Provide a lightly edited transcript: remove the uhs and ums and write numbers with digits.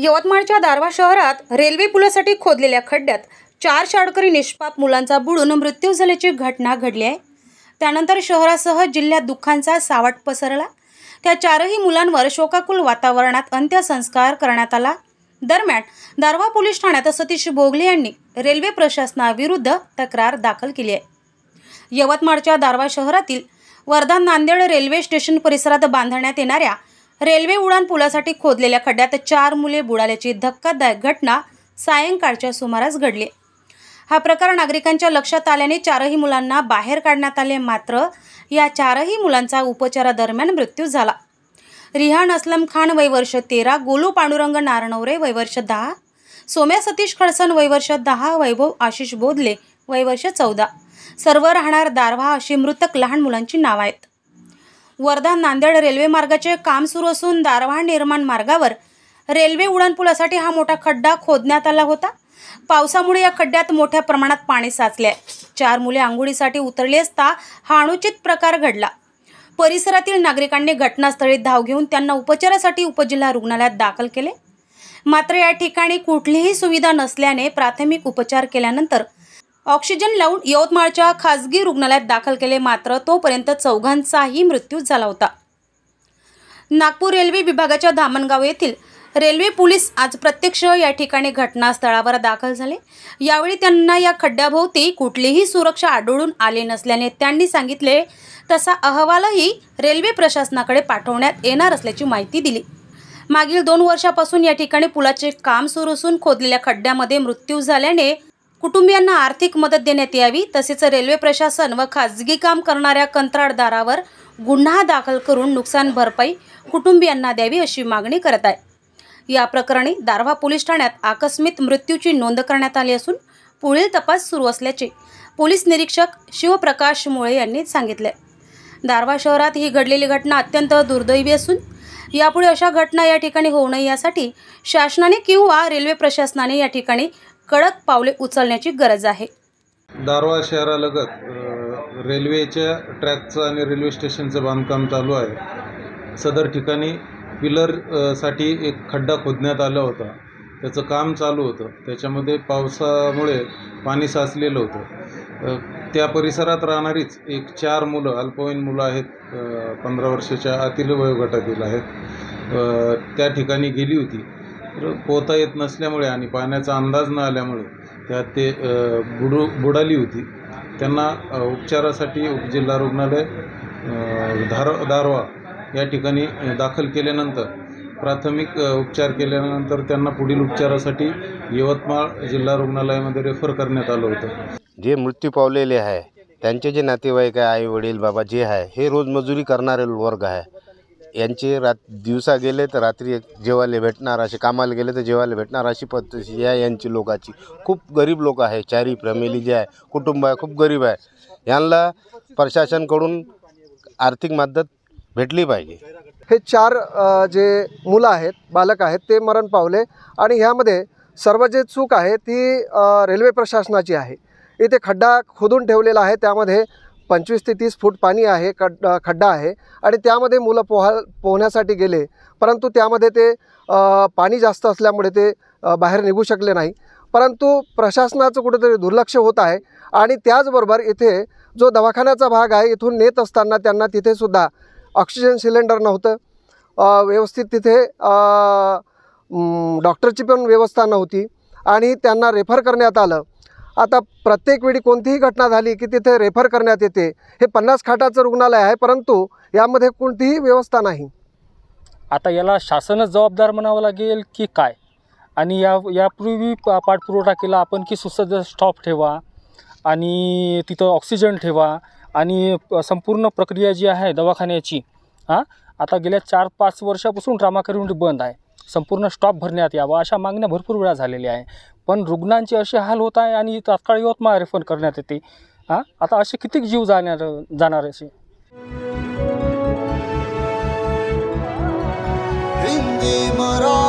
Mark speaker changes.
Speaker 1: यवतमाळच्या दारव्हा शहरात रेल्वे पुलासाठी खोदलेल्या खड्ड्यात 4 शाळकरी निष्पाप मुलांचा बुडून मृत्यू झाल्याची घटना घडली आहे। त्यानंतर शहरासह जिल्ह्यात दुःखाचा सावट पसरला। त्या 4ही मुलांवर शोकाकुल वातावरणात अंत्यसंस्कार करण्यात आला। दरम्यान दारव्हा पोलीस ठाण्यात सतीश भोगले यांनी रेल्वे प्रशासनाविरुद्ध तक्रार दाखल केली आहे। यवतमाळच्या दारव्हा शहरातील वर्धा नांदेड रेल्वे स्टेशन परिसरात बांधण्यात येणाऱ्या रेल्वे उडान पुलासाठी खोदलेल्या खड्ड्यात 4 मुले बुडाल्याची धक्कादायक घटना सायंकाळच्या सुमारास घडली। हा प्रकार नागरिकांच्या लक्षात आल्याने 4ही मुलांना बाहेर काढण्यात आले, मात्र या 4ही मुलांचा उपचारादरम्यान मृत्यू झाला। रिहान असलम खान वय वर्ष 13, गोलू पांडुरंग नारनवरे वय वर्ष 10, सोम्या सतीश खडसन वय वर्ष 10, वैभव आशिष बोधले वय वर्ष 14, सर्व राहणार दारव्हा अशी मृतक लहान मुलांची नाव आहेत। वर्धा नांदेड रेल्वे मार्गाचे काम सुरू असून दारव्हा निर्माण मार्गावर रेल्वे उडानपुलासाठी हा मोठा खड्डा खोदण्यात आला होता। पावसामुळे या खड्ड्यात मोठ्या प्रमाणात पाणी साचले आहे। 4 मुले अंघोळीसाठी उतरली असता हा अनुचित प्रकार घडला। परिसरातील नागरिकांनी घटनास्थळी धाव घेऊन त्यांना उपचारासाठी उपजिल्हा रुग्णालयात दाखल केले, मात्र या ठिकाणी कुठलीही सुविधा नसल्याने प्राथमिक उपचार केल्यानंतर ऑक्सिजन लावून यवतमाळच्या खासगी रुग्णालयात दाखल केले, मात्र तोपर्यंत 4घांचाही मृत्यू झाला होता। नागपूर रेल्वे विभागाच्या धामणगाव येथील रेल्वे पोलीस आज प्रत्यक्ष या ठिकाणी घटनास्थळावर दाखल झाले। यावेळी त्यांना या खड्ड्याभोवती कुठलीही सुरक्षा आढळून आले नसल्याने त्यांनी सांगितले तसा अहवालही रेल्वे प्रशासनाकडे पाठवण्यात येणार असल्याची माहिती दिली। मागील 2 वर्षापासून या ठिकाणी पुलाचे काम सुरू असून खोदलेल्या खड्ड्यामध्ये मृत्यू झाल्याने कुटुंबियांना आर्थिक मदत देण्यात यावी, तसेच रेल्वे प्रशासन व खाजगी काम करणाऱ्या कंत्राटदारावर गुन्हा दाखल करून नुकसान भरपाई कुटुंबियांना द्यावी अशी मागणी करत आहे। या प्रकरणी दारव्हा पोलीस ठाण्यात आकस्मिक मृत्यूची नोंद करण्यात आली असून पुढील तपास सुरू असल्याचे पोलीस निरीक्षक शिवप्रकाश मुळे यांनी सांगितले। दारव्हा शहरात ही घडलेली घटना अत्यंत दुर्दैवी असून यापुढे अशा घटना या ठिकाणी होऊ नये यासाठी शासनाने किंवा रेल्वे प्रशासनाने या ठिकाणी कडक पावले उचलण्याची गरज आहे।
Speaker 2: दारव्हा शहरालगत रेल्वेच्या ट्रॅकचं आणि रेल्वे स्टेशनचं बांधकाम चालू आहे। सदर ठिकाणी पिलर साठी एक खड्डा खोदण्यात आला होता। त्याचं काम चालू होतं। त्याच्यामध्ये पावसामुळे पाणी साचलेलं होतं। त्या परिसरात राहणारीच एक 4 मुलं अल्पवयीन मुलं आहेत, 15 वर्षाच्या आतील वयोगटातील आहेत, त्या ठिकाणी गेली होती। पोहता येत नसल्यामुळे आणि पाण्याचा अंदाज न आल्यामुळे त्यात ते बुडाली होती। त्यांना उपचारासाठी उपजिल्हा रुग्णालय दारव्हा या ठिकाणी दाखल केल्यानंतर प्राथमिक उपचार केल्यानंतर त्यांना पुढील उपचारासाठी यवतमाळ जिल्हा रुग्णालयामध्ये रेफर करण्यात आलं होतं।
Speaker 3: जे मृत्यू पावलेले आहे त्यांचे जे नातेवाईक आहे, आई वडील बाबा जे आहे, हे रोज मजुरी करणारे वर्ग आहे। यांचे दिवसा गेले तर रात्री जेवायला भेटणार, असे कामाला गेले तर जेवायला भेटणार अशी पद्धती आहे यांची लोकांची। खूप गरीब लोक आहे, 4ही फॅमिली जे आहे, कुटुंब आहे, खूप गरीब आहे। यांना प्रशासनाकडून आर्थिक मदत भेटली पाहिजे।
Speaker 4: हे 4 जे मुलं आहेत, बालक आहेत, ते मरण पावले आणि ह्यामध्ये सर्व जे चूक आहे ती रेल्वे प्रशासनाची आहे। इथे खड्डा खोदून ठेवलेला आहे, त्यामध्ये 25 ते 30 फूट पाणी आहे, खड्डा आहे आणि त्यामध्ये मुलं पोहण्यासाठी गेले, परंतु त्यामध्ये ते पाणी जास्त असल्यामुळे ते बाहेर निघू शकले नाही। परंतु प्रशासनाचं कुठेतरी दुर्लक्ष होत आहे आणि त्याचबरोबर इथे जो दवाखान्याचा भाग आहे, इथून नेत असताना त्यांना तिथेसुद्धा ऑक्सिजन सिलेंडर नव्हतं, व्यवस्थित तिथे डॉक्टरची पण व्यवस्था नव्हती आणि त्यांना रेफर करण्यात आलं। आता प्रत्येक वेळी कोणतीही घटना झाली की तिथे रेफर करण्यात येते। हे 50 खाटाचं रुग्णालय आहे, परंतु यामध्ये कोणतीही व्यवस्था नाही।
Speaker 5: आता याला शासनच जबाबदार म्हणावं लागेल की काय? आणि यापूर्वी पाठपुरवठा केला आपण की सुसज्ज स्टॉप ठेवा आणि तिथं ऑक्सिजन ठेवा आणि संपूर्ण प्रक्रिया जी आहे दवाखान्याची आता गेल्या 4-5 वर्षापासून ड्रामा करून बंद आहे। संपूर्ण स्टॉप भरण्यात यावा अशा मागण्या भरपूर वेळा झालेल्या आहे, पण रुग्णांचे असे हाल होत आहे आणि तात्काळ यवतमाळ रेफर करण्यात येते। आता असे किती जीव जाणार असे।
Speaker 6: हिंदी मराठी